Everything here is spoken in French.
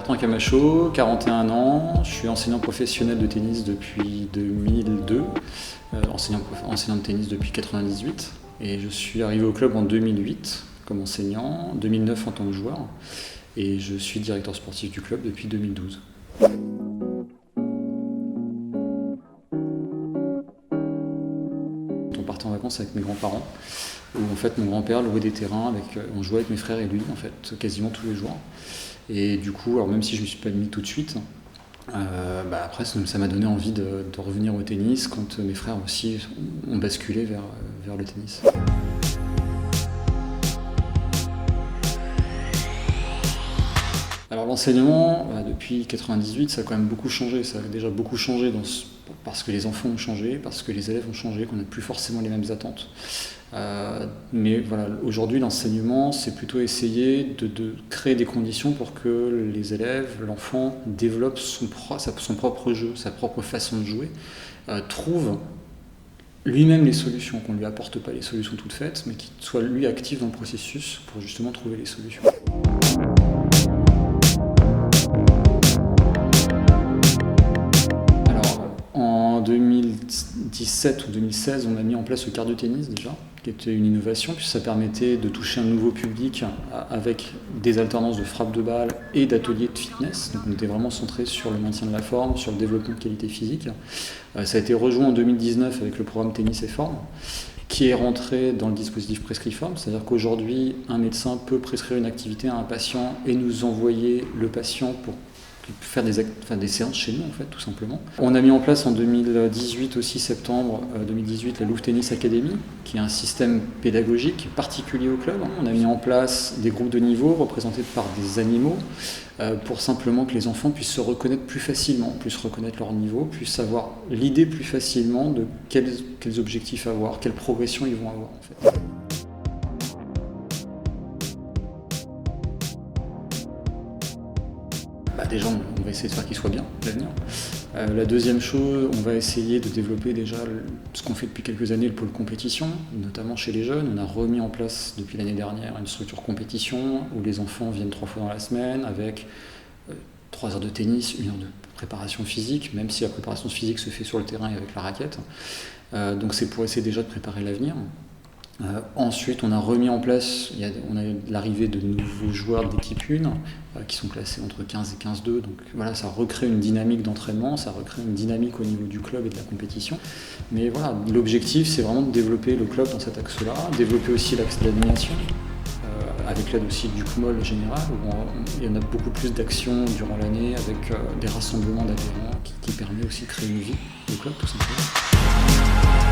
Bertrand Camacho, 41 ans, je suis enseignant professionnel de tennis depuis 2002, enseignant de tennis depuis 1998 et je suis arrivé au club en 2008 comme enseignant, 2009 en tant que joueur et je suis directeur sportif du club depuis 2012. On partait en vacances avec mes grands-parents où en fait mon grand-père louait des terrains, on jouait avec mes frères et lui en fait quasiment tous les jours. Et du coup, alors même si je ne me suis pas mis tout de suite, après ça m'a donné envie de revenir au tennis quand mes frères aussi ont basculé vers le tennis. Alors l'enseignement, depuis 1998, ça a quand même beaucoup changé. Ça a déjà beaucoup changé parce que les enfants ont changé, parce que les élèves ont changé, qu'on n'a plus forcément les mêmes attentes. Mais voilà, aujourd'hui l'enseignement, c'est plutôt essayer de créer des conditions pour que les élèves, l'enfant, développe son propre jeu, sa propre façon de jouer, trouve lui-même les solutions, qu'on ne lui apporte pas les solutions toutes faites, mais qu'il soit lui actif dans le processus pour justement trouver les solutions. En 2017 ou 2016, on a mis en place le quart de tennis déjà, qui était une innovation, puis ça permettait de toucher un nouveau public avec des alternances de frappe de balle et d'ateliers de fitness. Donc on était vraiment centré sur le maintien de la forme, sur le développement de qualité physique. Ça a été rejoint en 2019 avec le programme Tennis et Forme, qui est rentré dans le dispositif Prescriform, c'est-à-dire qu'aujourd'hui, un médecin peut prescrire une activité à un patient et nous envoyer le patient pour faire des séances chez nous en fait tout simplement. On a mis en place en 2018 aussi, septembre 2018, la Louvre Tennis Academy, qui est un système pédagogique particulier au club. On a mis en place des groupes de niveau représentés par des animaux pour simplement que les enfants puissent se reconnaître plus facilement, puissent reconnaître leur niveau, puissent avoir l'idée plus facilement de quels objectifs avoir, quelle progression ils vont avoir en fait. Déjà, on va essayer de faire qu'il soit bien, l'avenir. La deuxième chose, on va essayer de développer déjà ce qu'on fait depuis quelques années, le pôle compétition, notamment chez les jeunes. On a remis en place depuis l'année dernière une structure compétition où les enfants viennent 3 fois dans la semaine avec 3 heures de tennis, 1 heure de préparation physique, même si la préparation physique se fait sur le terrain et avec la raquette. Donc c'est pour essayer déjà de préparer l'avenir. Ensuite, on a remis en place, on a l'arrivée de nouveaux joueurs d'équipe 1 qui sont classés entre 15 et 15-2. Donc voilà, ça recrée une dynamique d'entraînement, ça recrée une dynamique au niveau du club et de la compétition. Mais voilà, l'objectif, c'est vraiment de développer le club dans cet axe-là, développer aussi l'axe de l'animation, avec l'aide aussi du CMOL général, où il y en a beaucoup plus d'actions durant l'année, avec des rassemblements d'adhérents qui permet aussi de créer une vie du club, tout simplement.